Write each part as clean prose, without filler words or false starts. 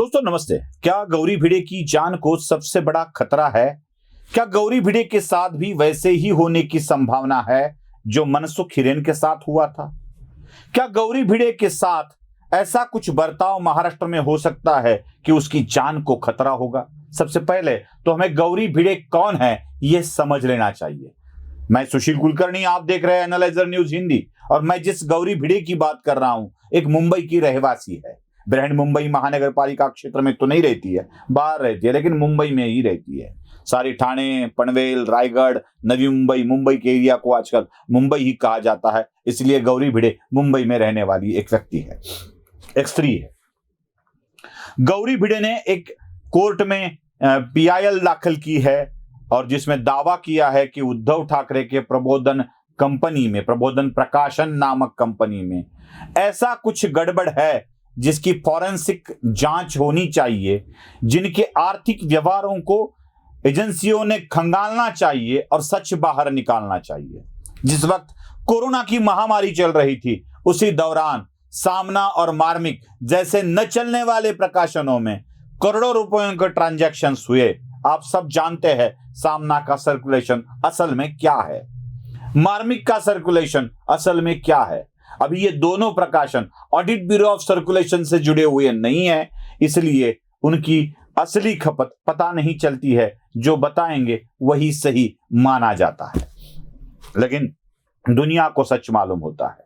दोस्तों नमस्ते। क्या गौरी भिड़े की जान को सबसे बड़ा खतरा है? क्या गौरी भिड़े के साथ भी वैसे ही होने की संभावना है जो मनसुख हिरेन के साथ हुआ था? क्या गौरी भिड़े के साथ ऐसा कुछ बर्ताव महाराष्ट्र में हो सकता है कि उसकी जान को खतरा होगा? सबसे पहले तो हमें गौरी भिड़े कौन है यह समझ लेना चाहिए। मैं सुशील कुलकर्णी, आप देख रहे हैं एनालाइजर न्यूज हिंदी। और मैं जिस गौरी भिड़े की बात कर रहा हूं एक मुंबई की रहवासी है। बृहन मुंबई महानगर पालिका क्षेत्र में तो नहीं रहती है, बाहर रहती है, लेकिन मुंबई में ही रहती है। सारी ठाणे, पनवेल, रायगढ़, नवी मुंबई, मुंबई के एरिया को आजकल मुंबई ही कहा जाता है। इसलिए गौरी भिड़े मुंबई में रहने वाली एक व्यक्ति है, एक स्त्री है। गौरी भिड़े ने एक कोर्ट में PIL दाखिल की है और जिसमें दावा किया है कि उद्धव ठाकरे के प्रबोधन कंपनी में, प्रबोधन प्रकाशन नामक कंपनी में ऐसा कुछ गड़बड़ है जिसकी फॉरेंसिक जांच होनी चाहिए, जिनके आर्थिक व्यवहारों को एजेंसियों ने खंगालना चाहिए और सच बाहर निकालना चाहिए। जिस वक्त कोरोना की महामारी चल रही थी उसी दौरान सामना और मार्मिक जैसे न चलने वाले प्रकाशनों में करोड़ों रुपयों के ट्रांजैक्शंस हुए। आप सब जानते हैं सामना का सर्कुलेशन असल में क्या है, मार्मिक का सर्कुलेशन असल में क्या है। अभी ये दोनों प्रकाशन ऑडिट ब्यूरो ऑफ सर्कुलेशन से जुड़े हुए नहीं है, इसलिए उनकी असली खपत पता नहीं चलती है। जो बताएंगे वही सही माना जाता है, लेकिन दुनिया को सच मालूम होता है।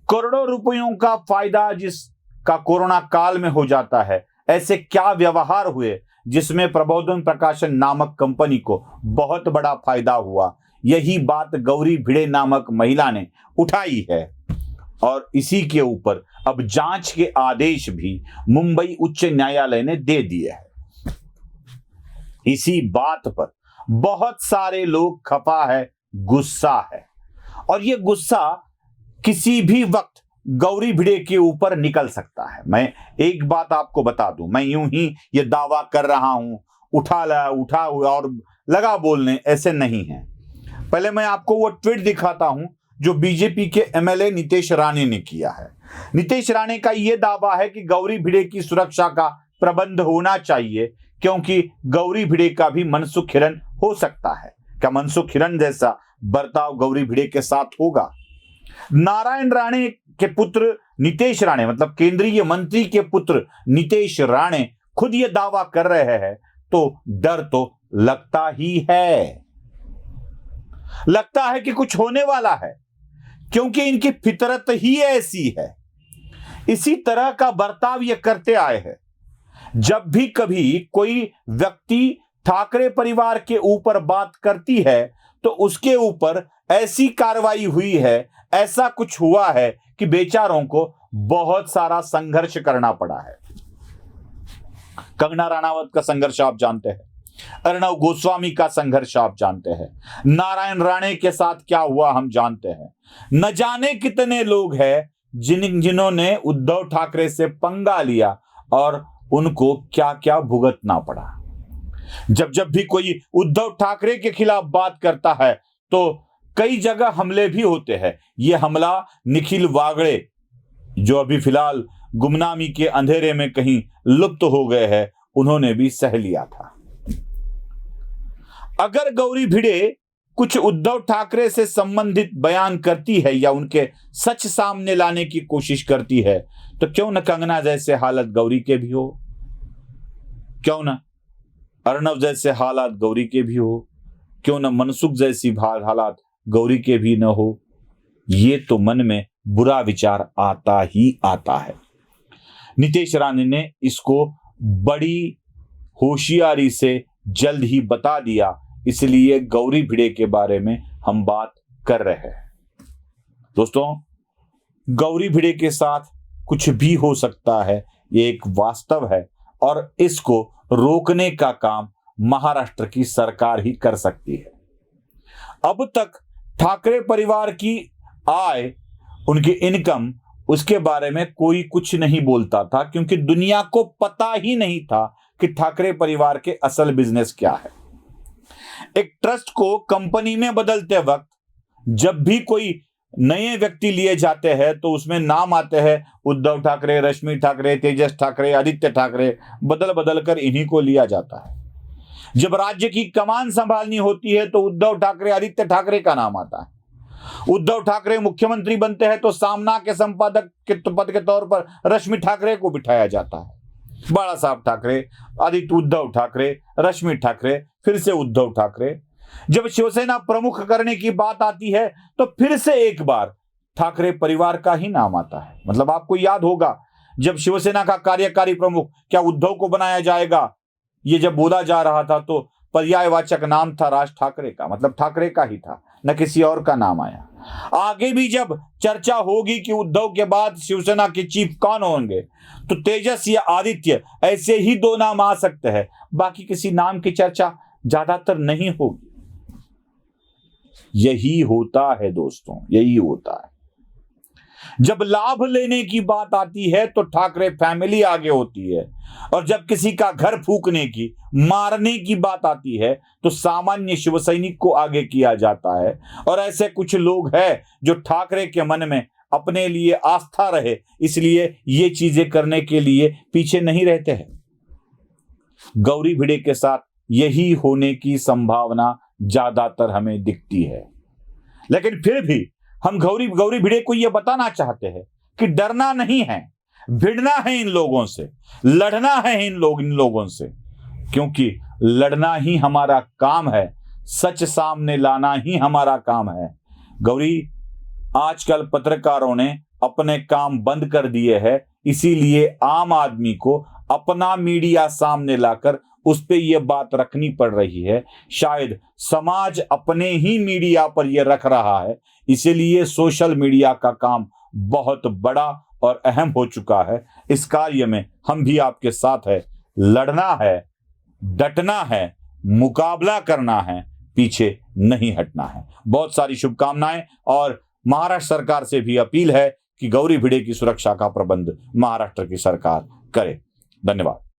करोड़ों रुपयों का फायदा जिसका कोरोना काल में हो जाता है, ऐसे क्या व्यवहार हुए जिसमें प्रबोधन प्रकाशन नामक कंपनी को बहुत बड़ा फायदा हुआ। यही बात गौरी भिड़े नामक महिला ने उठाई है और इसी के ऊपर अब जांच के आदेश भी मुंबई उच्च न्यायालय ने दे दिए हैं। इसी बात पर बहुत सारे लोग खफा है, गुस्सा है, और यह गुस्सा किसी भी वक्त गौरी भिड़े के ऊपर निकल सकता है। मैं एक बात आपको बता दूं, मैं यूं ही ये दावा कर रहा हूं, उठा और लगा बोलने, ऐसे नहीं है। पहले मैं आपको वो ट्वीट दिखाता हूं जो बीजेपी के MLA नीतेश राणे ने किया है। नीतेश राणे का यह दावा है कि गौरी भिड़े की सुरक्षा का प्रबंध होना चाहिए क्योंकि गौरी भिड़े का भी मनसुख हिरेन हो सकता है। क्या मनसुख हिरेन जैसा बर्ताव गौरी भिड़े के साथ होगा? नारायण राणे के पुत्र नीतेश राणे, मतलब केंद्रीय मंत्री के पुत्र नीतेश राणे खुद यह दावा कर रहे हैं, तो डर तो लगता ही है। लगता है कि कुछ होने वाला है क्योंकि इनकी फितरत ही ऐसी है। इसी तरह का बर्ताव ये करते आए हैं। जब भी कभी कोई व्यक्ति ठाकरे परिवार के ऊपर बात करती है तो उसके ऊपर ऐसी कार्रवाई हुई है, ऐसा कुछ हुआ है कि बेचारों को बहुत सारा संघर्ष करना पड़ा है। कंगना रनावत का संघर्ष आप जानते हैं, अर्णव गोस्वामी का संघर्ष आप जानते हैं, नारायण राणे के साथ क्या हुआ हम जानते हैं। न जाने कितने लोग हैं जिन्होंने उद्धव ठाकरे से पंगा लिया और उनको क्या क्या भुगतना पड़ा। जब भी कोई उद्धव ठाकरे के खिलाफ बात करता है तो कई जगह हमले भी होते हैं। यह हमला निखिल वागड़े, जो अभी फिलहाल गुमनामी के अंधेरे में कहीं लुप्त हो गए हैं, उन्होंने भी सह लिया था। अगर गौरी भिड़े कुछ उद्धव ठाकरे से संबंधित बयान करती है या उनके सच सामने लाने की कोशिश करती है तो क्यों न कंगना जैसे हालत गौरी के भी हो, क्यों न अर्णव जैसे हालात गौरी के भी हो, क्यों न मनसुख जैसी हालात गौरी के भी न हो। ये तो मन में बुरा विचार आता ही आता है। नीतेश राणे ने इसको बड़ी होशियारी से जल्द ही बता दिया, इसलिए गौरी भिड़े के बारे में हम बात कर रहे हैं। दोस्तों, गौरी भिड़े के साथ कुछ भी हो सकता है, ये एक वास्तव है और इसको रोकने का काम महाराष्ट्र की सरकार ही कर सकती है। अब तक ठाकरे परिवार की आय, उनकी इनकम, उसके बारे में कोई कुछ नहीं बोलता था क्योंकि दुनिया को पता ही नहीं था कि ठाकरे परिवार के असल बिजनेस क्या है। एक ट्रस्ट को कंपनी में बदलते वक्त जब भी कोई नए व्यक्ति लिए जाते हैं तो उसमें नाम आते हैं उद्धव ठाकरे, रश्मि ठाकरे, तेजस ठाकरे, आदित्य ठाकरे, बदल बदल कर इन्हीं को लिया जाता है। जब राज्य की कमान संभालनी होती है तो उद्धव ठाकरे, आदित्य ठाकरे का नाम आता है। उद्धव ठाकरे मुख्यमंत्री बनते हैं तो सामना के संपादक के पद के तौर पर रश्मि ठाकरे को बिठाया जाता है। बाला साहब ठाकरे, आदित्य उद्धव ठाकरे, रश्मि ठाकरे, फिर से उद्धव ठाकरे। जब शिवसेना प्रमुख करने की बात आती है तो फिर से एक बार ठाकरे परिवार का ही नाम आता है। मतलब आपको याद होगा जब शिवसेना का कार्यकारी प्रमुख क्या उद्धव को बनाया जाएगा, ये जब बोला जा रहा था तो पर्यायवाचक नाम था राज ठाकरे का, मतलब ठाकरे का ही था, न किसी और का नाम आया। आगे भी जब चर्चा होगी कि उद्धव के बाद शिवसेना के चीफ कौन होंगे तो तेजस या आदित्य, ऐसे ही दो नाम आ सकते हैं, बाकी किसी नाम की चर्चा ज्यादातर नहीं होगी। यही होता है दोस्तों, यही होता है। जब लाभ लेने की बात आती है तो ठाकरे फैमिली आगे होती है, और जब किसी का घर फूकने की, मारने की बात आती है तो सामान्य शिव सैनिक को आगे किया जाता है। और ऐसे कुछ लोग हैं जो ठाकरे के मन में अपने लिए आस्था रहे इसलिए ये चीजें करने के लिए पीछे नहीं रहते हैं। गौरी भिड़े के साथ यही होने की संभावना ज्यादातर हमें दिखती है। लेकिन फिर भी हम गौरी भिड़े को यह बताना चाहते हैं कि डरना नहीं है, भिड़ना है इन लोगों से, लड़ना है इन लोगों से, क्योंकि लड़ना ही हमारा काम है, सच सामने लाना ही हमारा काम है। गौरी, आजकल पत्रकारों ने अपने काम बंद कर दिए हैं, इसीलिए आम आदमी को अपना मीडिया सामने लाकर उस पे ये बात रखनी पड़ रही है। शायद समाज अपने ही मीडिया पर यह रख रहा है, इसीलिए सोशल मीडिया का काम बहुत बड़ा और अहम हो चुका है। इस कार्य में हम भी आपके साथ है। लड़ना है, डटना है, मुकाबला करना है, पीछे नहीं हटना है। बहुत सारी शुभकामनाएं, और महाराष्ट्र सरकार से भी अपील है कि गौरी भिड़े की सुरक्षा का प्रबंध महाराष्ट्र की सरकार करे। धन्यवाद।